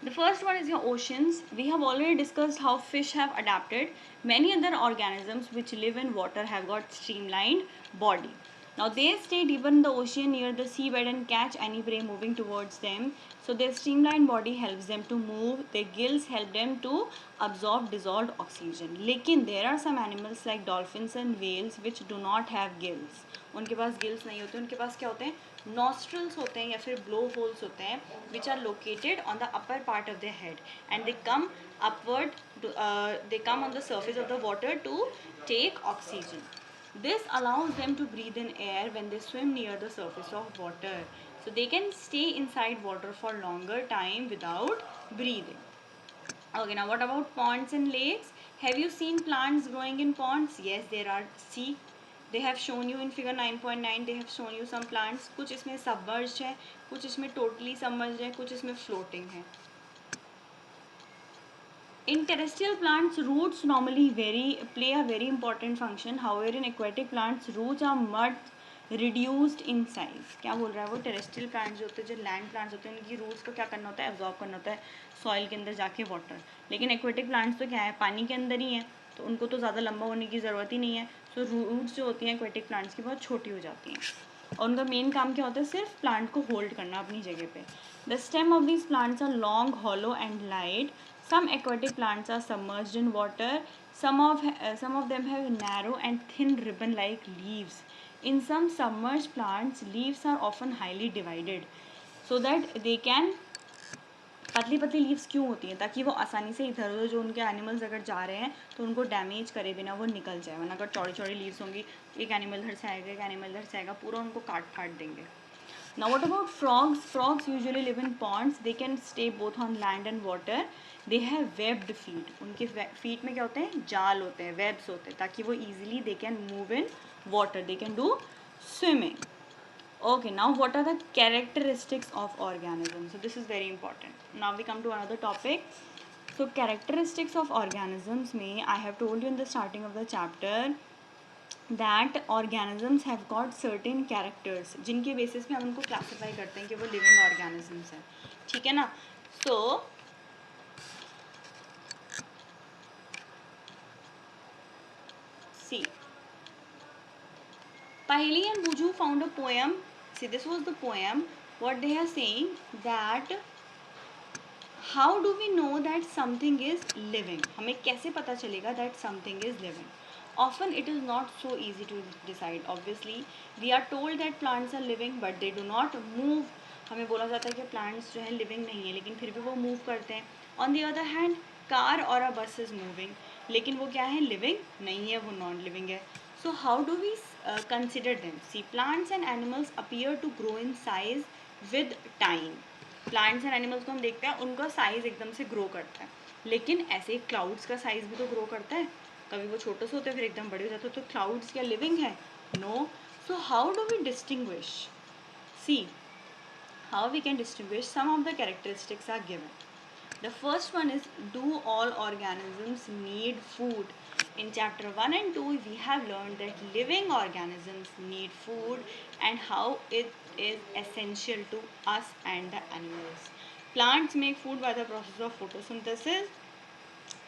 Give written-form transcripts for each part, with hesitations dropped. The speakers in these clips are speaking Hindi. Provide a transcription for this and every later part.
The first one is your oceans. We have already discussed how fish have adapted. Many other organisms which live in water have got streamlined body. Now they stay deeper in the ocean near the seabed and catch any prey moving towards them. So their streamlined body helps them to move. Their gills help them to absorb dissolved oxygen. लेकिन there are some animals like dolphins and whales which do not have gills. उनके पास गिल्स नहीं होते, उनके पास क्या होते हैं, नॉस्ट्रल्स होते हैं या फिर ब्लो होल्स होते हैं which are located on the upper part of the head and they come upward, they come on the surface of the water to take oxygen. This allows them to breathe in air when they swim near the surface of water. So they can stay inside water for longer time without breathing. Okay, now what about ponds and lakes? Have you seen plants growing in ponds? Yes, there are. See, they have shown you in figure 9.9. they have shown you some plants. कुछ इसमें submerged है, कुछ इसमें totally submerged है, कुछ इसमें floating है. In terrestrial plants, roots normally play a very important function. However, in aquatic plants, roots are much reduced in size. क्या बोल रहा है वो, टेरेस्ट्रियल प्लांट्स जो होते हैं, जो लैंड प्लांट्स होते हैं, उनकी रूट्स को क्या करना होता है, एब्जॉर्ब करना होता है सॉइल के अंदर जाके वाटर. लेकिन एक्वेटिक प्लांट्स तो क्या है, पानी के अंदर ही है, तो उनको तो ज़्यादा लंबा होने की ज़रूरत ही नहीं है. तो रूट्स जो होती हैं एक्वेटिक प्लांट्स की बहुत छोटी हो जाती हैं और उनका मेन काम क्या होता है, सिर्फ प्लांट को होल्ड करना अपनी जगह पे. The stem of these plants are long, hollow and light. Some aquatic plants are submerged in water. Some of them have narrow and thin ribbon-like leaves. In some submerged plants, leaves are often highly divided so that they can. पतली पतली लीव्स क्यों होती हैं, ताकि वो आसानी से इधर उधर जो उनके एनिमल्स अगर जा रहे हैं तो उनको डैमेज करे बिना वो निकल जाए. वरना अगर चौड़ी चौड़ी लीव्स होंगी, एक एनिमल इधर से आएगा, एक एनिमल इधर से आएगा, पूरा उनको काट फाट देंगे. Now what about frogs? Frogs usually live in ponds. They can stay both on land and water. They have webbed feet. उनके feet में क्या होते हैं, जाल होते हैं, webs होते हैं, ताकि वो easily they can move in water. They can do swimming. Okay, now what are the characteristics of organisms? So this is very important. Now we come to another topic. So characteristics of organisms में I have told you in the starting of the chapter that organisms have got certain characters जिनके बेसिस पे हम उनको क्लासीफाई करते हैं कि वो लिविंग organisms हैं. ठीक है ना. So see, Paheli and Buju found a poem. See, this was the poem. What they are saying that how do we know that something is living? हमें कैसे पता चलेगा that something is living? Often it is not so easy to decide. Obviously, we are told that plants are living, but they do not move. हमें बोला जाता है कि plants जो है living नहीं है, लेकिन फिर भी वो move करते हैं. On the other hand, car or a bus is moving, लेकिन वो क्या है, living नहीं है, वो non-living है. So how do we consider them? See, plants and animals appear to grow in size with time. Plants and animals को हम देखते हैं, उनका साइज एकदम से ग्रो करता है, लेकिन ऐसे क्लाउड्स का साइज भी तो ग्रो करता है. कभी वो छोटे से होते हैं फिर एकदम बड़े हो जाते हैं. तो क्लाउड्स क्या लिविंग है? No. So how do we distinguish? See, how we can distinguish, some of the characteristics are given. The first one is, do all organisms need food? In chapter 1 and 2, we have learned that living organisms need food and how it is essential to us and the animals. Plants make food by the process of photosynthesis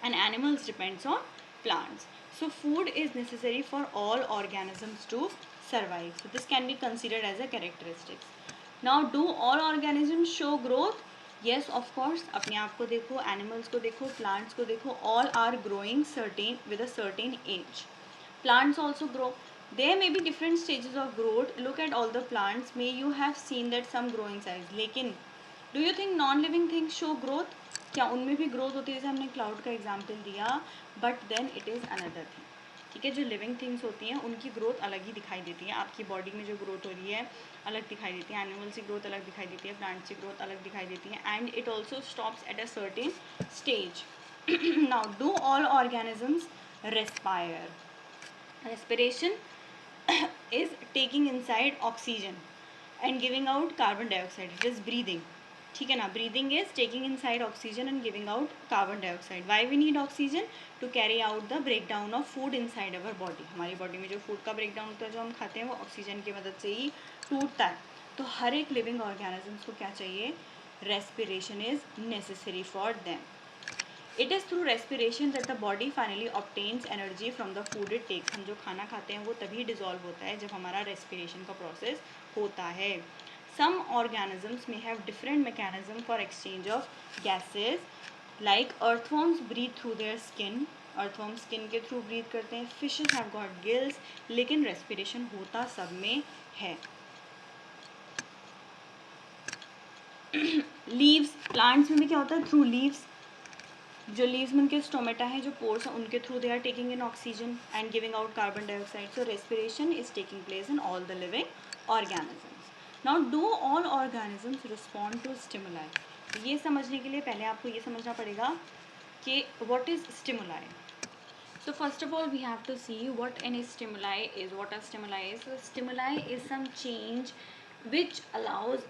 and animals depends on plants. So food is necessary for all organisms to survive. So this can be considered as a characteristic. Now, do all organisms show growth? Yes, of course. अपने आप को देखो, animals को देखो, plants को देखो, all are growing with a certain age. Plants also grow. There may be different stages of growth. Look at all the plants. May you have seen that some grow in size. लेकिन do you think non-living things show growth? क्या उनमें भी growth होती है? जैसे हमने cloud का example दिया, but then it is another thing. ठीक है, जो लिविंग थिंग्स होती हैं उनकी ग्रोथ अलग ही दिखाई देती है. आपकी बॉडी में जो ग्रोथ हो रही है अलग दिखाई देती है, एनिमल्स की ग्रोथ अलग दिखाई देती है, प्लांट्स की ग्रोथ अलग दिखाई देती है, and it also stops at a certain stage. Now, do all organisms respire? Respiration is taking inside oxygen and giving out carbon dioxide. It is breathing. ठीक है ना. Breathing is taking inside oxygen and giving out carbon dioxide. Why we need oxygen? To carry out the break down of food inside our body. हमारी बॉडी में जो फूड का ब्रेक डाउन होता है, जो हम खाते हैं, वो ऑक्सीजन की मदद से ही टूटता है. तो हर एक लिविंग ऑर्गेनिजम्स को क्या चाहिए? respiration is necessary for them. It is through respiration that the body finally obtains energy from the food it takes. हम जो खाना खाते हैं वो तभी डिजॉल्व होता है जब हमारा रेस्पिरेशन का प्रोसेस होता है. Some organisms may have different mechanism for exchange of gases. Like earthworms breathe through their skin. earthworms skin के थ्रू ब्रीथ करते हैं. Fishes have got gills. लेकिन रेस्पिरेशन होता सब में है. लीव्स, प्लांट्स में भी क्या होता है? Through leaves. जो लीव्स में उनके स्टोमेटा है, जो पोर्स हैं, उनके through they are taking in oxygen and giving out carbon dioxide. So respiration is taking place in all the living organisms. Now do all organisms respond to stimuli? ये समझने के लिए पहले आपको ये समझना पड़ेगा कि what is stimuli. So first of all we have to see what an stimuli is. What a stimuli is? So stimuli is some change which allows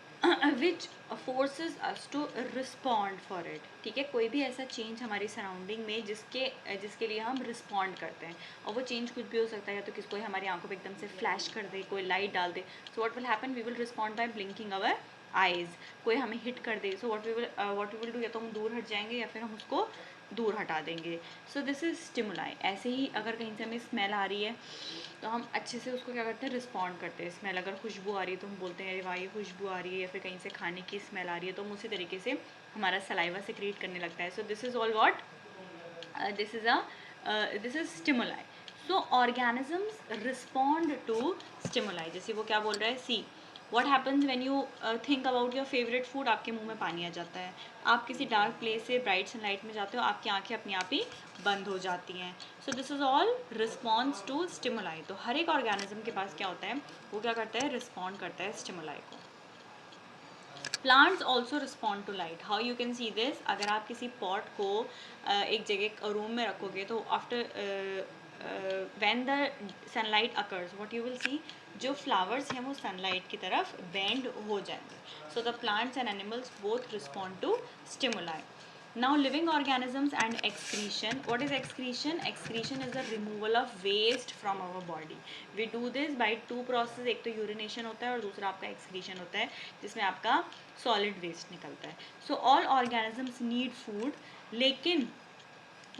which forces us to respond for it. ठीक है, कोई भी ऐसा चेंज हमारी सराउंडिंग में जिसके लिए हम रिस्पॉन्ड करते हैं, और वो चेंज कुछ भी हो सकता है. या तो किसी कोई हमारी आंखों पे एकदम से फ्लैश कर दे, कोई लाइट डाल दे. So what will happen? We will respond by blinking our eyes. कोई हमें हिट कर दे, so what we will do, या तो हम दूर हट जाएंगे या फिर हम उसको दूर हटा देंगे. सो दिस इज स्टिमुलाई. ऐसे ही अगर कहीं से हमें स्मेल आ रही है तो हम अच्छे से उसको क्या करते हैं? रिस्पॉन्ड करते हैं. स्मेल, अगर खुशबू आ रही है तो हम बोलते हैं अरे वाह ये खुशबू आ रही है, या फिर कहीं से खाने की स्मेल आ रही है तो हम उसी तरीके से हमारा सलाइवा सिक्रीट करने लगता है. So this is all what this is stimuli. So organisms respond to stimuli. जैसे वो क्या बोल रहा है, see what happens when you think about your favourite food. आपके मुंह में पानी आ जाता है. आप किसी डार्क प्लेस से ब्राइट सनलाइट में जाते हो, आपकी आंखें अपने आप ही बंद हो जाती हैं. So this is all response to stimuli. तो हर एक ऑर्गेनिज्म के पास क्या होता है? वो क्या करता है? रिस्पॉन्ड करता है स्टिमुलाई को. Plants also respond to light. How you can see this? अगर आप किसी पॉट को एक जगह रूम में रखोगे तो after when the sunlight occurs, what you will see, जो flowers हैं वो sunlight की तरफ bend हो जाएंगे. So the plants and animals both respond to stimuli. Now living organisms and excretion. What is excretion? Excretion is the removal of waste from our body. We do this by two process. एक तो urination होता है और दूसरा आपका excretion होता है जिसमें आपका solid waste निकलता है. So all organisms need food. लेकिन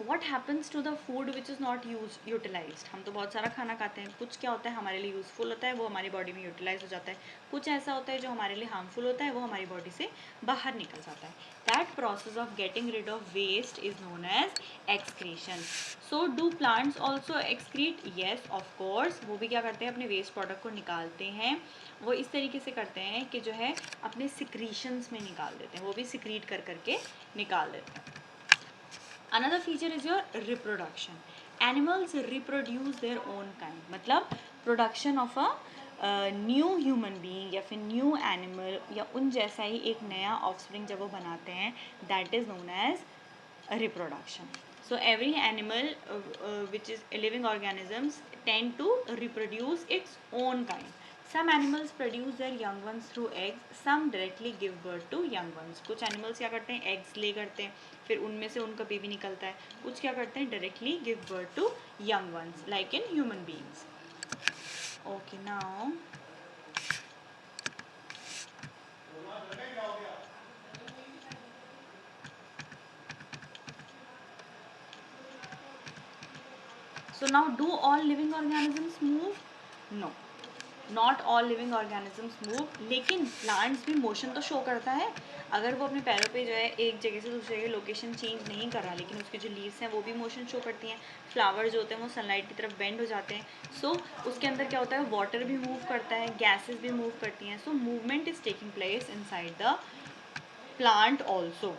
what happens to the food which is not utilized? हम तो बहुत सारा खाना खाते हैं. कुछ क्या होता है हमारे लिए यूज़फुल होता है, वो हमारी बॉडी में यूटिलाइज हो जाता है. कुछ ऐसा होता है जो हमारे लिए हार्मफुल होता है, वो हमारी बॉडी से बाहर निकल जाता है. That process of getting rid of waste is known as excretion. So do plants also excrete? Yes of course. वो भी क्या करते हैं? अपने वेस्ट प्रोडक्ट को निकालते हैं. वो इस तरीके से करते हैं कि जो है अपने सिक्रीशंस में निकाल देते हैं. वो भी सिक्रीट कर करके निकाल देते हैं. Another feature is your reproduction. Animals reproduce their own kind. मतलब production of a new human being या फिर new animal या उन जैसा ही एक नया offspring जब वो बनाते हैं, that is known as reproduction. So every animal which is living organisms tend to reproduce its own kind. Some animals produce their young ones through eggs. Some directly give birth to young ones. कुछ animals क्या करते हैं? eggs lay करते हैं, फिर उनमें से उनका बेबी निकलता है. कुछ क्या करते हैं? directly give birth to young ones, like in human beings. Okay, now so now do all living organisms move? No. Not all living organisms move. लेकिन प्लांट्स भी मोशन तो शो करता है. अगर वो अपने पैरों पे जो है एक जगह से दूसरी जगह लोकेशन चेंज नहीं कर रहा, लेकिन उसके जो लीव्स हैं वो भी मोशन शो करती हैं. फ्लावर जो होते हैं वो सनलाइट की तरफ बेंड हो जाते हैं. सो उसके अंदर क्या होता है? वाटर भी मूव करता है, गैसेज भी मूव करती हैं. So movement is taking place inside the plant also.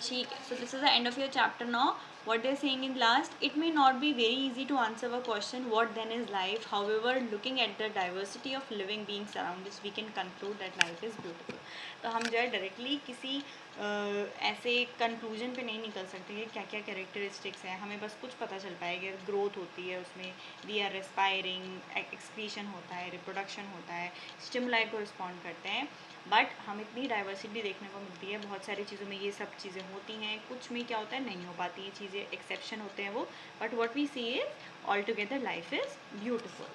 ठीक है. So this is the end of your chapter now. What they're saying in last, it may not be very easy to answer a question what then is life. However, looking at the diversity of living beings around us, we can conclude that life is beautiful. तो हम जो है डायरेक्टली किसी ऐसे कंक्लूजन पे नहीं निकल सकते कि क्या क्या कैरेक्टरिस्टिक्स हैं. हमें बस कुछ पता चल पाएगा. ग्रोथ होती है उसमें, वी आर रेस्पायरिंग, एक्सक्रीशन होता है, रिप्रोडक्शन होता है, स्टिमुलाई को रिस्पॉन्ड करते हैं. बट हम इतनी डाइवर्सिटी देखने को मिलती है. बहुत सारी चीज़ों में ये सब चीज़ें होती हैं. कुछ में क्या होता है? नहीं हो पाती ये चीज़ें, एक्सेप्शन होते हैं वो. But what we see is all together life is beautiful.